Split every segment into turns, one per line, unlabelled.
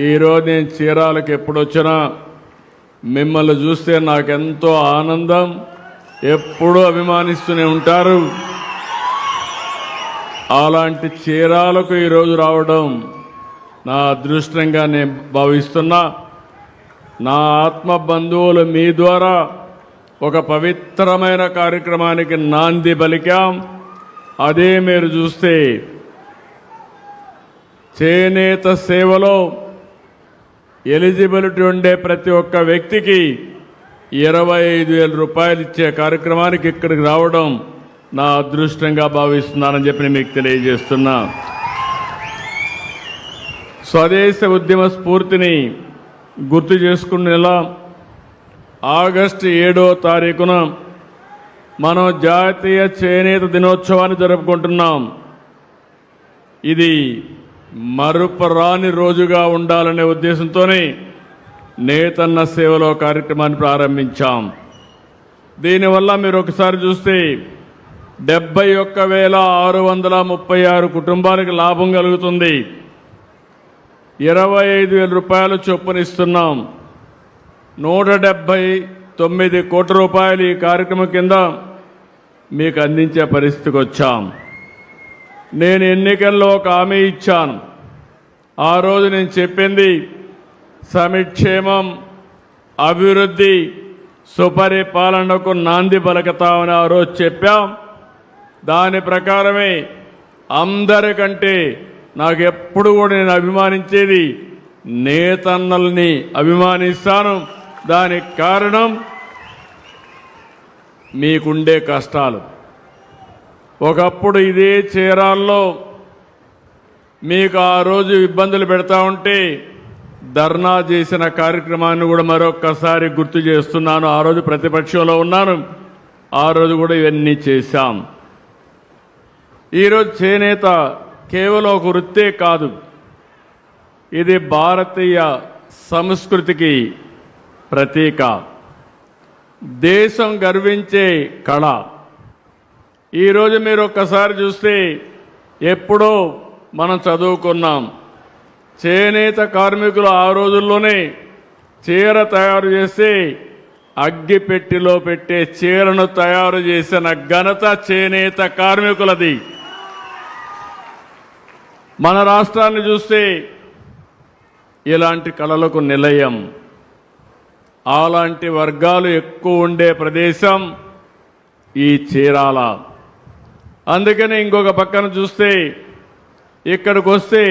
ఈరోజు నేను చీరాలకు ఎప్పుడొచ్చినా మిమ్మల్ని చూస్తే నాకెంతో ఆనందం. ఎప్పుడూ అభిమానిస్తూనే ఉంటారు. అలాంటి చీరాలకు ఈరోజు రావడం నా అదృష్టంగా నేను భావిస్తున్నా. నా ఆత్మ బంధువులు మీ ద్వారా ఒక పవిత్రమైన కార్యక్రమానికి నాంది పలికాం. అదే మీరు చూస్తే చేనేత సేవలో ఎలిజిబిలిటీ ఉండే ప్రతి ఒక్క వ్యక్తికి 25,000 రూపాయలు ఇచ్చే కార్యక్రమానికి ఇక్కడికి రావడం నా అదృష్టంగా భావిస్తున్నానని చెప్పి మీకు తెలియజేస్తున్నా. స్వదేశ ఉద్యమ స్ఫూర్తిని గుర్తు చేసుకునేలా ఆగస్టు 7వ తారీఖున మనం జాతీయ చేనేత దినోత్సవాన్ని జరుపుకుంటున్నాం. ఇది మరుపురాని రోజుగా ఉండాలనే ఉద్దేశంతోనే నేతన్న సేవలో కార్యక్రమాన్ని ప్రారంభించాం. దీనివల్ల మీరు ఒకసారి చూస్తే 71,636 కుటుంబాలకు లాభం కలుగుతుంది. 25,000 రూపాయలు చొప్పునిస్తున్నాం. 179 కోట్ల రూపాయలు ఈ కార్యక్రమం కింద మీకు అందించే పరిస్థితికి వచ్చాం. నేను ఎన్నికల్లో ఒక హామీ ఇచ్చాను. ఆ రోజు నేను చెప్పింది సంక్షేమం, అభివృద్ధి, సుపరిపాలనకు నాంది పలుకుతామని ఆ రోజు చెప్పాం. దాని ప్రకారమే అందరికంటే నాకు ఎప్పుడు కూడా నేను అభిమానించేది నేతన్నల్ని అభిమానిస్తాను. దానికి కారణం మీకుండే కష్టాలు. ఒకప్పుడు ఇదే చీరాల్లో మీకు ఆ రోజు ఇబ్బందులు పెడతా ఉంటే ధర్నా చేసిన కార్యక్రమాన్ని కూడా మరొక్కసారి గుర్తు చేస్తున్నాను. ఆ రోజు ప్రతిపక్షంలో ఉన్నాను. ఆ రోజు కూడా ఇవన్నీ చేశాం. ఈరోజు చేనేత కేవలం ఒక వృత్తే కాదు, ఇది భారతీయ సంస్కృతికి ప్రతీక, దేశం గర్వించే కళ. ఈరోజు మీరు ఒక్కసారి చూస్తే ఎప్పుడో మనం చదువుకున్నాం, చేనేత కార్మికులు ఆ రోజుల్లోనే చీర తయారు చేసి అగ్గిపెట్టిలో పెట్టే చీరను తయారు చేసిన ఘనత చేనేత కార్మికులది. మన రాష్ట్రాన్ని చూస్తే ఇలాంటి కళలకు నిలయం, అలాంటి వర్గాలు ఎక్కువ ఉండే ప్రదేశం ఈ చీరాల. అందుకని ఇంకొక పక్కన చూస్తే ఇక్కడికి వస్తే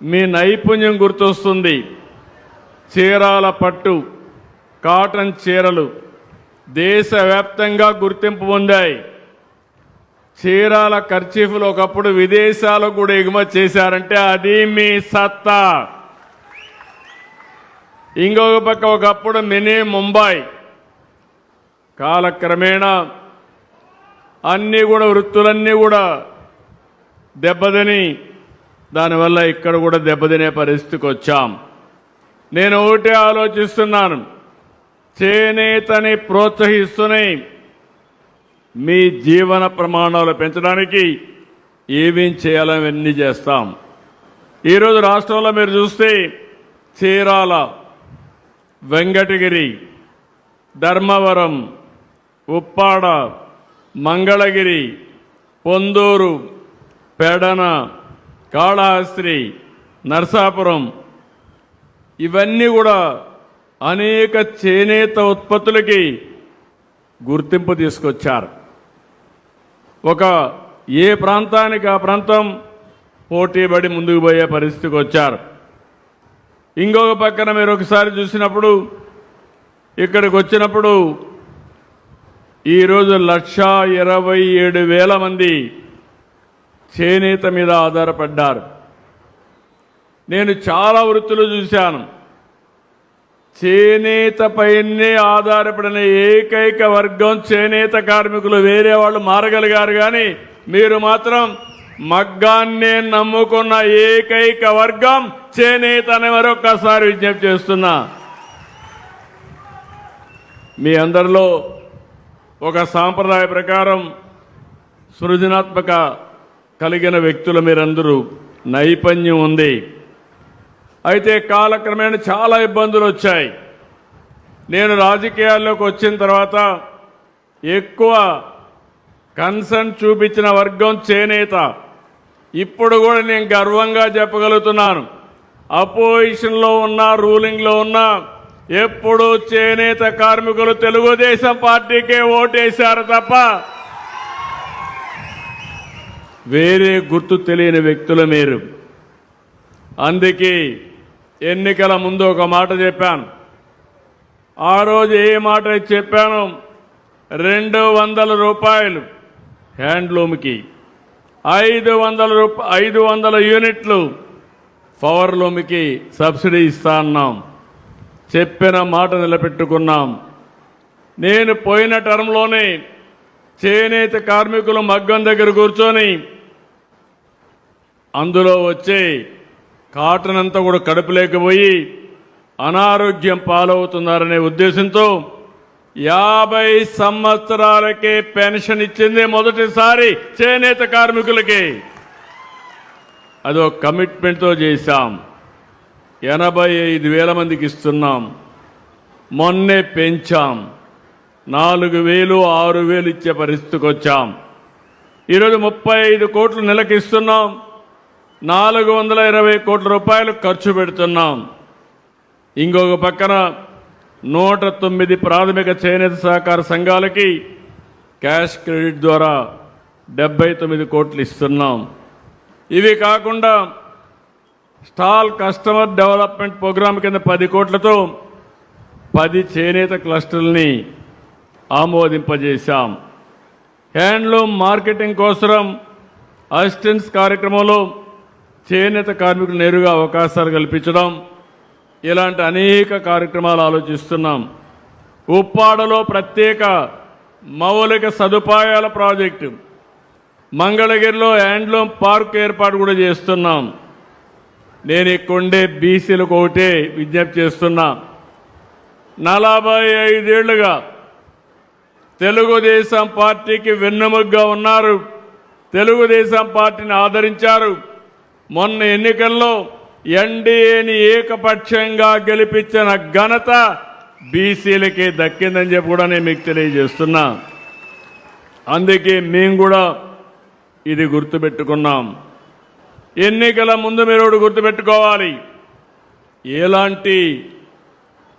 మీ నైపుణ్యం గుర్తొస్తుంది. చీరాల పట్టు, కాటన్ చీరలు దేశవ్యాప్తంగా గుర్తింపు పొందాయి. చీరాల కర్చీఫ్లు ఒకప్పుడు విదేశాలకు కూడా ఎగుమతి చేశారంటే అది మీ సత్తా. ఇంకొక పక్క ఒకప్పుడు మినీ ముంబై, కాలక్రమేణా అన్నీ కూడా వృత్తులన్నీ కూడా దెబ్బతిని దానివల్ల ఇక్కడ కూడా దెబ్బతినే పరిస్థితికి వచ్చాం. నేను ఒకటే ఆలోచిస్తున్నాను, చేనేతని ప్రోత్సహిస్తూనే మీ జీవన ప్రమాణాలు పెంచడానికి ఏమేం చేయాలని అన్నీ చేస్తాం. ఈరోజు రాష్ట్రంలో మీరు చూస్తే చీరాల, వెంకటగిరి, ధర్మవరం, ఉప్పాడ, మంగళగిరి, పొందూరు, పెడన, కాళహస్తి, నరసాపురం ఇవన్నీ కూడా అనేక చేనేత ఉత్పత్తులకి గుర్తింపు తీసుకొచ్చారు. ఒక ఏ ప్రాంతానికి ఆ ప్రాంతం పోటీపడి ముందుకు పోయే పరిస్థితికి వచ్చారు. ఇంకొక పక్కన మీరు ఒకసారి చూసినప్పుడు ఇక్కడికి వచ్చినప్పుడు ఈరోజు 1,27,000 మంది చేనేత మీద ఆధారపడ్డారు. నేను చాలా వృత్తులు చూశాను, చేనేత పైనే ఆధారపడిన ఏకైక వర్గం చేనేత కార్మికులు. వేరే వాళ్ళు మారగలిగారు కానీ మీరు మాత్రం మగ్గాన్నే నమ్ముకున్న ఏకైక వర్గం చేనేత అని మరొక్కసారి విజ్ఞప్తి చేస్తున్నా. మీ అందరిలో ఒక సాంప్రదాయ ప్రకారం సృజనాత్మక కలిగిన వ్యక్తులు మీరందరూ, నైపుణ్యం ఉంది. అయితే కాలక్రమేణా చాలా ఇబ్బందులు వచ్చాయి. నేను రాజకీయాల్లోకి వచ్చిన తర్వాత ఎక్కువ కన్సర్న్ చూపించిన వర్గం చేనేత. ఇప్పుడు కూడా నేను గర్వంగా చెప్పగలుగుతున్నాను, అపోజిషన్లో ఉన్నా రూలింగ్లో ఉన్నా ఎప్పుడూ చేనేత కార్మికులు తెలుగుదేశం పార్టీకే ఓటేశారు తప్ప వేరే గుర్తు తెలియని వ్యక్తులు మీరు. అందుకే ఎన్నికల ముందు ఒక మాట చెప్పాను. ఆ రోజు ఏ మాట చెప్పాను, 200 రూపాయలు హ్యాండ్లూమ్కి, 500 యూనిట్లు పవర్లూమ్కి సబ్సిడీ ఇస్తా అన్నాం. చెప్పిన మాట నిలబెట్టుకున్నాం. నేను పోయిన టర్మ్లోనే చేనేత కార్మికులు మగ్గం దగ్గర కూర్చొని అందులో వచ్చే కాటన్ అంతా కూడా కడుపు లేకపోయి అనారోగ్యం పాలవుతున్నారనే ఉద్దేశంతో 50 సంవత్సరాలకే పెన్షన్ ఇచ్చింది మొదటిసారి చేనేత కార్మికులకి. అదో కమిట్మెంట్తో చేశాం. 85,000 మందికి ఇస్తున్నాం. మొన్నే పెంచాం, 4,000, 6,000 ఇచ్చే పరిస్థితికి వచ్చాం. ఈరోజు 35 కోట్లు నెలకి ఇస్తున్నాం. 420 కోట్ల రూపాయలు ఖర్చు పెడుతున్నాం. ఇంకొక పక్కన 109 ప్రాథమిక చేనేత సహకార సంఘాలకి క్యాష్ క్రెడిట్ ద్వారా 79 కోట్లు ఇస్తున్నాం. ఇవి కాకుండా స్టాల్ కస్టమర్ డెవలప్మెంట్ ప్రోగ్రాం కింద 10 కోట్లతో 10 చేనేత క్లస్టర్లని ఆమోదింపజేశాం. హ్యాండ్లూమ్ మార్కెటింగ్ కోసం అసిస్టెన్స్ కార్యక్రమంలో చేనేత కార్మికులు నేరుగా అవకాశాలు కల్పించడం, ఇలాంటి అనేక కార్యక్రమాలు ఆలోచిస్తున్నాం. ఉప్పాడలో ప్రత్యేక మౌలిక సదుపాయాల ప్రాజెక్టు, మంగళగిరిలో హ్యాండ్లూమ్ పార్క్ ఏర్పాటు కూడా చేస్తున్నాం. నేను ఇక్కడుండే బీసీలకు ఒకటే విజ్ఞప్తి చేస్తున్నా, 45 ఏళ్లుగా తెలుగుదేశం పార్టీకి వెన్నెముగ్గా ఉన్నారు, తెలుగుదేశం పార్టీని ఆదరించారు. మొన్న ఎన్నికల్లో ఎన్డీఏని ఏకపక్షంగా గెలిపించిన ఘనత బీసీలకే దక్కిందని చెప్పి కూడా నేను మీకు తెలియజేస్తున్నా. అందుకే మేము కూడా ఇది గుర్తుపెట్టుకున్నాం. ఎన్నికల ముందు మీరు ఒకటి గుర్తుపెట్టుకోవాలి, ఎలాంటి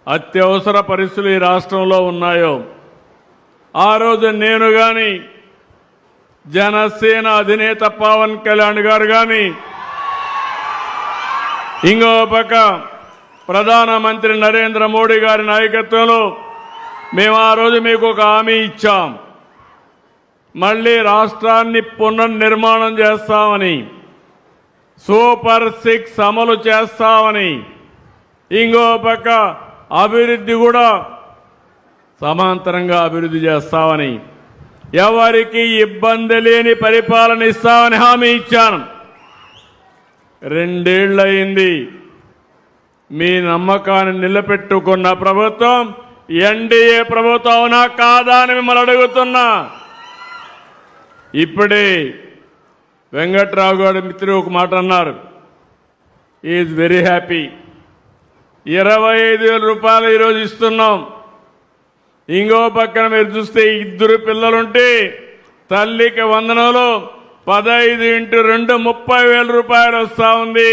అత్యవసర పరిస్థితులు ఈ రాష్ట్రంలో ఉన్నాయో ఆ రోజు నేను కానీ, జనసేన అధినేత పవన్ కళ్యాణ్ గారు కానీ, ఇంకో పక్క ప్రధానమంత్రి నరేంద్ర మోడీ గారి నాయకత్వంలో మేము ఆ రోజు మీకు ఒక హామీ ఇచ్చాం. మళ్ళీ రాష్ట్రాన్ని పునర్నిర్మాణం చేస్తామని, సూపర్ 6 అమలు చేస్తామని, ఇంకో పక్క అభివృద్ధి కూడా సమాంతరంగా అభివృద్ధి చేస్తామని, ఎవరికి ఇబ్బంది లేని పరిపాలన ఇస్తామని హామీ ఇచ్చాను. 2 ఏళ్లయింది. మీ నమ్మకాన్ని నిలబెట్టుకున్న ప్రభుత్వం ఎన్డీఏ ప్రభుత్వం అవునా కాదా అని మిమ్మల్ని అడుగుతున్నా. ఇప్పుడే వెంకట్రావు గారి మిత్రుడు ఒక మాట అన్నారు, ఈజ్ వెరీ హ్యాపీ. 25,000 రూపాయలు ఈరోజు ఇస్తున్నాం. ఇంకో పక్కన మీరు చూస్తే 2 పిల్లలుంటే తల్లికి వందనంలో 15 × 2 30,000 రూపాయలు వస్తూ ఉంది.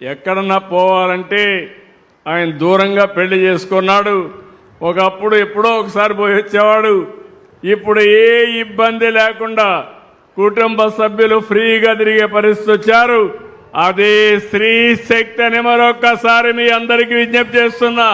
ఎక్కడన్నా పోవాలంటే ఆయన దూరంగా పెళ్లి చేసుకున్నాడు. ఒకప్పుడు ఎప్పుడో ఒకసారి పోయి వచ్చేవాడు. ఇప్పుడు ఏ ఇబ్బంది లేకుండా కుటుంబ సభ్యులు ఫ్రీగా తిరిగే పరిస్థితి వచ్చారు. అదే స్త్రీ శక్తి అని మరొక్కసారి మీ అందరికీ విజ్ఞప్తి చేస్తున్నా.